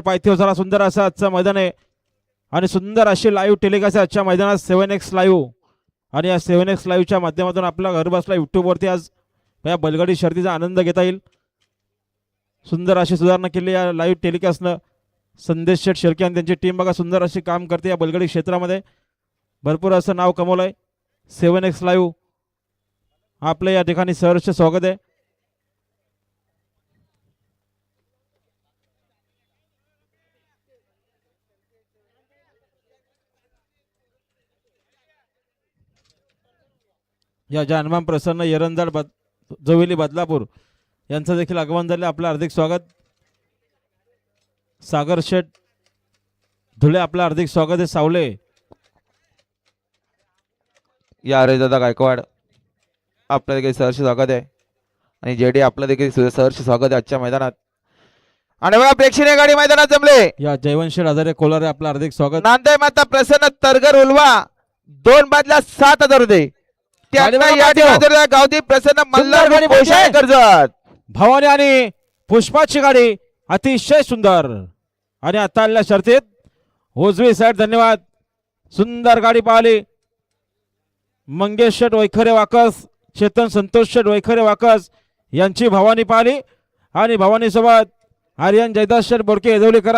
पायथ्यावर झाला सुंदर असा आजचं मैदान आहे आणि सुंदर अशी लाईव्ह टेलिकास्ट आहे आजच्या मैदानात 7x लाईव्ह आणि या 7x लाईव्हच्या माध्यमातून आपला घर बसला यूट्यूबवरती आज या बैलगाडी शर्यतीचा आनंद घेता येईल. सुंदर अशी सुधारणा केली या लाईव्ह टेलिकास्टनं. संदेश शेठ शेळके आणि त्यांची टीम बघा सुंदर अशी काम करते या बैलगाडी क्षेत्रामध्ये. भरपूर असं नाव कमवलंय. 7x लाईव्ह आपलं या ठिकाणी सहर्ष स्वागत आहे. या जानमाम प्रसन्न एरंदाड जोवेली बदलापूर यांचं देखील आगमन झाले. आपलं हार्दिक स्वागत. सागर शेठ धुळे आपलं हार्दिक स्वागत आहे. सावले या रे दादा गायकवाड आपलं देखील सहर्ष स्वागत आहे आणि जेडी आपलं देखील सहर्ष स्वागत आहे आजच्या मैदानात. आणि बघा प्रेक्षणीय गाडी मैदानात जमले. या जयवंशी हजारे कोलारे आपलं हार्दिक स्वागत. नांदेड माता प्रसन्न तरगर उलवा 2 बादल्या 7,000 रुपये. गावठी प्रसन्न मल्हार कर्जत भवानी आणि पुष्पाची गाडी अतिशय सुंदर आणि आता आलेल्या शर्तीत उजवी साईड. धन्यवाद. सुंदर गाडी पाहिली. मंगेश शेठ वैखरे वाकस चेतन संतोष शेठ वैखरे वाकस यांची भवानी पाहिली आणि भवानी सोबत आर्यन जयदास शेठ बोडके येदवलीकर